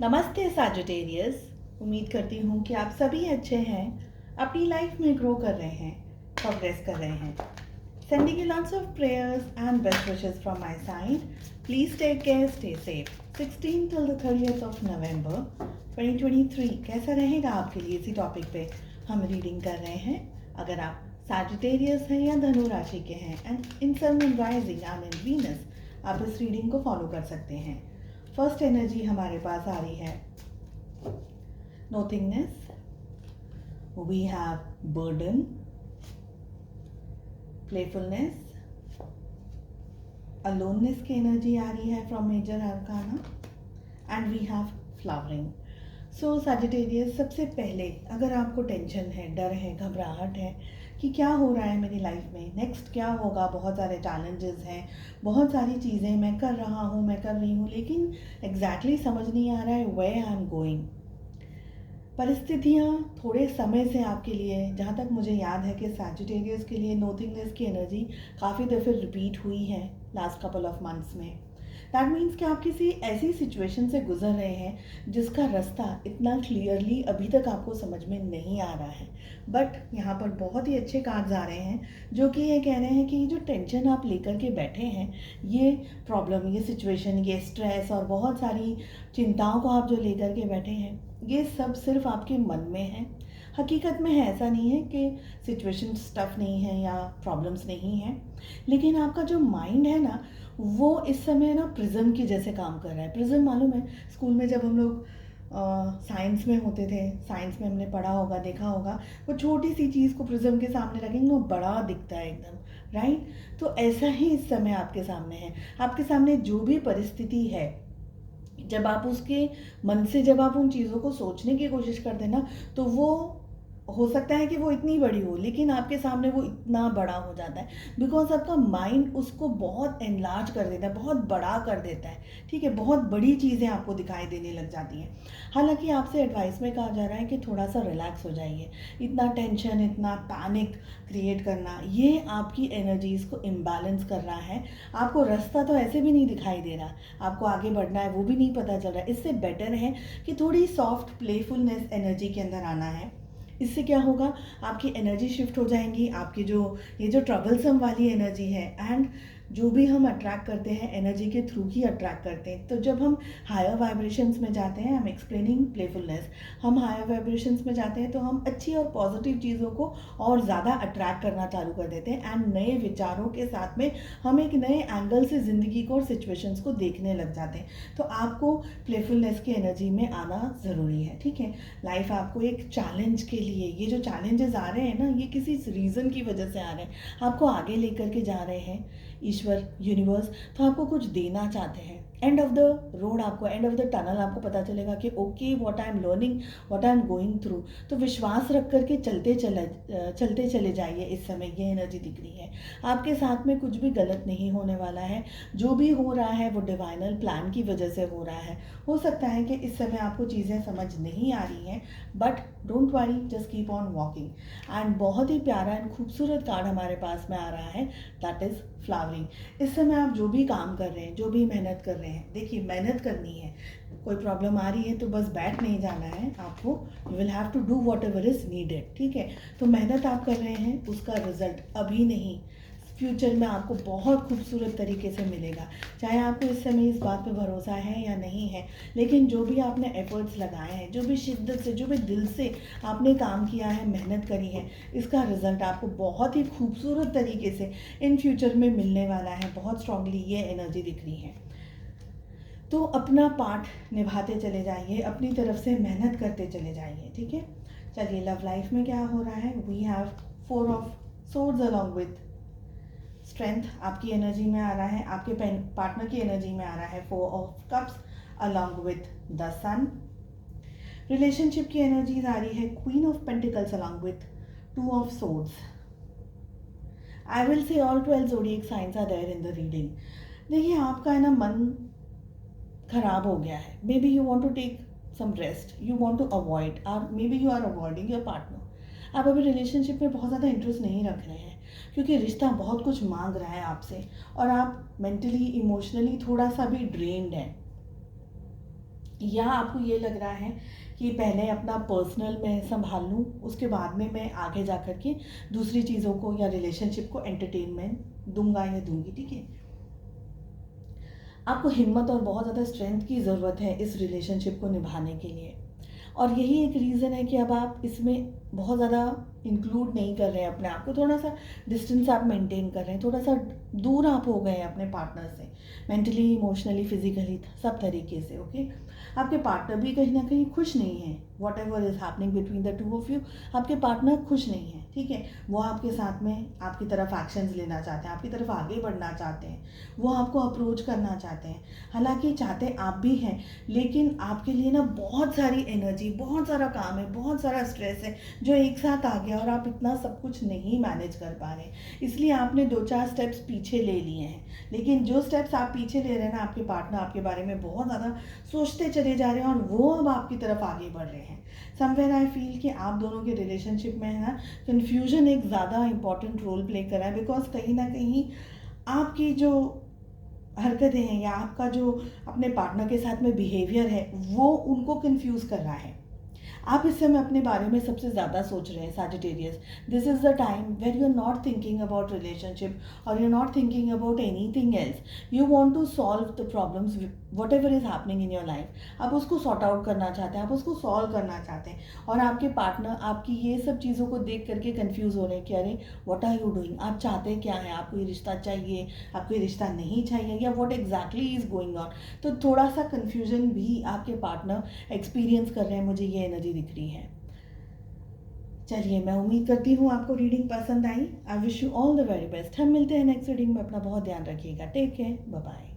नमस्ते सैजिटेरियस। उम्मीद करती हूँ कि आप सभी अच्छे हैं, अपनी लाइफ में ग्रो कर रहे हैं, प्रोग्रेस कर रहे हैं। Sending you lots of prayers and best wishes from my side. Please take care, stay safe. 16 till the 30th of November 2023 कैसा रहेगा आपके लिए, इसी टॉपिक पे हम रीडिंग कर रहे हैं। अगर आप सैजिटेरियस हैं या धनु राशि के हैं and in sun and rising and in Venus, आप इस रीडिंग को फॉलो कर सकते हैं। फर्स्ट एनर्जी हमारे पास आ रही है nothingness, we have burden, playfulness, aloneness की एनर्जी आ रही है from major arcana and we have flowering. So Sagittarius, सबसे पहले अगर आपको टेंशन है, डर है, घबराहट है कि क्या हो रहा है मेरी लाइफ में, नेक्स्ट क्या होगा, बहुत सारे चैलेंजेस हैं, बहुत सारी चीज़ें मैं कर रहा हूँ, मैं कर रही हूँ, लेकिन एग्जैक्टली समझ नहीं आ रहा है वेयर आई एम गोइंग। परिस्थितियाँ थोड़े समय से आपके लिए, जहाँ तक मुझे याद है कि सैजिटेरियस के लिए नोथिंगनेस की एनर्जी काफ़ी दफ़े रिपीट हुई है लास्ट कपल ऑफ मंथ्स में। दैट मीन्स कि आप किसी ऐसी सिचुएशन से गुजर रहे हैं जिसका रास्ता इतना क्लियरली अभी तक आपको समझ में नहीं आ रहा है। बट यहाँ पर बहुत ही अच्छे कार्ड्स आ रहे हैं जो कि ये कह रहे हैं कि ये जो टेंशन आप लेकर के बैठे हैं, ये प्रॉब्लम, ये सिचुएशन, ये स्ट्रेस और बहुत सारी चिंताओं को आप जो लेकर के बैठे हैं, ये सब सिर्फ आपके मन में है। हकीकत में है, ऐसा नहीं है कि सिचुएशन टफ नहीं है या प्रॉब्लम्स नहीं हैं, लेकिन आपका जो माइंड है ना, वो इस समय ना प्रिज्म की जैसे काम कर रहा है। प्रिज्म मालूम है, स्कूल में जब हम लोग साइंस में होते थे, साइंस में हमने पढ़ा होगा, देखा होगा, वो छोटी सी चीज़ को प्रिज्म के सामने रखेंगे वो बड़ा दिखता है एकदम, राइट। तो ऐसा ही इस समय आपके सामने है। आपके सामने जो भी परिस्थिति है, जब आप उसके मन से, जब आप उन चीज़ों को सोचने की कोशिश करते हैं ना, तो वो हो सकता है कि वो इतनी बड़ी हो, लेकिन आपके सामने वो इतना बड़ा हो जाता है बिकॉज आपका माइंड उसको बहुत एनलार्ज कर देता है, बहुत बड़ा कर देता है, ठीक है। बहुत बड़ी चीज़ें आपको दिखाई देने लग जाती हैं। हालांकि आपसे एडवाइस में कहा जा रहा है कि थोड़ा सा रिलैक्स हो जाइए। इतना टेंशन, इतना पैनिक क्रिएट करना, ये आपकी एनर्जीज़ को इम्बैलेंस कर रहा है। आपको रास्ता तो ऐसे भी नहीं दिखाई दे रहा, आपको आगे बढ़ना है वो भी नहीं पता चल रहा है। इससे बेटर है कि थोड़ी सॉफ्ट प्लेफुलनेस एनर्जी के अंदर आना है। इससे क्या होगा, आपकी एनर्जी शिफ्ट हो जाएंगी, आपकी जो ये जो ट्रबलसम वाली एनर्जी है, एंड जो भी हम अट्रैक्ट करते हैं एनर्जी के थ्रू ही अट्रैक्ट करते हैं। तो जब हम हायर वाइब्रेशंस में जाते हैं, आई एम एक्सप्लेनिंग प्लेफुलनेस, हम हायर वाइब्रेशंस में जाते हैं तो हम अच्छी और पॉजिटिव चीज़ों को और ज़्यादा अट्रैक्ट करना चालू कर देते हैं, एंड नए विचारों के साथ में हम एक नए एंगल से ज़िंदगी को और सिचुएशंस को देखने लग जाते हैं। तो आपको प्लेफुलनेस की एनर्जी में आना ज़रूरी है, ठीक है। लाइफ आपको एक चैलेंज के लिए, ये जो चैलेंजेस आ रहे हैं ना, ये किसी रीज़न की वजह से आ रहे हैं, आपको आगे लेकर के जा रहे हैं ईश्वर, यूनिवर्स, तो आपको कुछ देना चाहते हैं। एंड ऑफ द रोड आपको, एंड ऑफ द टनल आपको पता चलेगा कि okay, what I am learning, what I am going through. तो विश्वास रख करके चलते चले जाइए। इस समय ये एनर्जी दिख रही है, आपके साथ में कुछ भी गलत नहीं होने वाला है। जो भी हो रहा है वो डिवाइनल प्लान की वजह से हो रहा है। हो सकता है कि इस समय आपको चीज़ें समझ नहीं आ रही हैं, but don't worry, just keep on walking. And बहुत ही प्यारा एंड खूबसूरत कार्ड हमारे पास में आ रहा है, दैट इज़ फ्लावरिंग। इस समय आप जो भी काम कर रहे हैं, जो भी मेहनत कर रहे हैं, देखिए मेहनत करनी है। कोई प्रॉब्लम आ रही है तो बस बैठ नहीं जाना है आपको, you will have to do whatever is needed, ठीक है। तो मेहनत आप कर रहे हैं, उसका रिजल्ट अभी नहीं, फ्यूचर में आपको बहुत खूबसूरत तरीके से मिलेगा। चाहे आपको इस समय इस बात पे भरोसा है या नहीं है, लेकिन जो भी आपने एफर्ट्स लगाए हैं, जो भी शिद्दत से, जो भी दिल से आपने काम किया है, मेहनत करी है, इसका रिजल्ट आपको बहुत ही खूबसूरत तरीके से इन फ्यूचर में मिलने वाला है। बहुत स्ट्रांगली ये एनर्जी दिख रही है। तो अपना पार्ट निभाते चले जाइए, अपनी तरफ से मेहनत करते चले जाइए, ठीक है। चलिए, लव लाइफ में क्या हो रहा है, we have 4 of swords along with strength आपकी एनर्जी में आ रहा है, आपके पार्टनर की एनर्जी में आ रहा है 4 of cups along with the sun. Relationship की एनर्जीज आ रही है queen of pentacles along with 2 of swords. I will say all 12 zodiac signs are there in the reading. देखिए, आपका है ना मन खराब हो गया है, maybe you want to take some rest, you want to avoid, और maybe you are avoiding your partner. आप अभी रिलेशनशिप में बहुत ज़्यादा इंटरेस्ट नहीं रख रहे हैं क्योंकि रिश्ता बहुत कुछ मांग रहा है आपसे, और आप मेंटली, इमोशनली थोड़ा सा भी ड्रेन्ड हैं। या आपको ये लग रहा है कि पहले अपना पर्सनल मैं संभाल लूँ, उसके बाद में मैं आगे जा कर के दूसरी चीज़ों को या रिलेशनशिप को एंटरटेनमेंट दूंगा या दूंगी, ठीक है। आपको हिम्मत और बहुत ज़्यादा स्ट्रेंथ की ज़रूरत है इस रिलेशनशिप को निभाने के लिए, और यही एक रीज़न है कि अब आप इसमें बहुत ज़्यादा इंक्लूड नहीं कर रहे हैं अपने आप को, थोड़ा सा डिस्टेंस आप मेंटेन कर रहे हैं, थोड़ा सा दूर आप हो गए हैं अपने पार्टनर से, मेंटली, इमोशनली, फिजिकली, सब तरीके से, ओके। आपके पार्टनर भी कहीं ना कहीं खुश नहीं है, what ever is happening between the two of you, आपके पार्टनर खुश नहीं है, ठीक है। वो आपके साथ में आपकी तरफ एक्शंस लेना चाहते हैं, आपकी तरफ आगे बढ़ना चाहते हैं, वो आपको अप्रोच करना चाहते हैं, हालांकि चाहते आप भी हैं, लेकिन आपके लिए ना बहुत सारी एनर्जी, बहुत सारा काम है, बहुत सारा स्ट्रेस है जो एक साथ आ गया, और आप इतना सब कुछ नहीं मैनेज कर पा रहे, इसलिए आपने 2-4 स्टेप्स पीछे ले लिए हैं। लेकिन जो स्टेप्स आप पीछे ले रहे हैं ना, आपके पार्टनर आपके बारे में बहुत ज़्यादा सोचते चले जा रहे हैं, और वो अब आपकी तरफ आगे बढ़ रहे हैं। समवेयर आई फील कि आप दोनों के रिलेशनशिप में है ना, कन्फ्यूजन एक ज़्यादा इंपॉर्टेंट रोल प्ले कर रहा है, बिकॉज कहीं ना कहीं आपकी जो हरकतें हैं या आपका जो अपने पार्टनर के साथ में बिहेवियर है, वो उनको कंफ्यूज कर रहा है। आप इस समय अपने बारे में सबसे ज़्यादा सोच रहे हैं Sagittarius. This is the time where you are not thinking about relationship, और you are not thinking about anything else. You want to solve the problems whatever is happening in your life. आप उसको sort out करना चाहते हैं, आप उसको solve करना चाहते हैं, और आपके पार्टनर आपकी ये सब चीज़ों को देख करके कन्फ्यूज़ हो रहे हैं कि अरे व्हाट आर यू डूइंग, आप चाहते क्या हैं, आपको ये रिश्ता चाहिए, आपको ये रिश्ता नहीं चाहिए, या what exactly is going on. तो थोड़ा सा कन्फ्यूजन भी आपके पार्टनर एक्सपीरियंस कर रहे हैं, मुझे ये एनर्जी दिख रही है। चलिए, मैं उम्मीद करती हूँ आपको रीडिंग पसंद आई। I wish you all the very best. हम मिलते हैं नेक्स्ट रीडिंग में। अपना बहुत ध्यान रखिएगा। Take care, bye bye.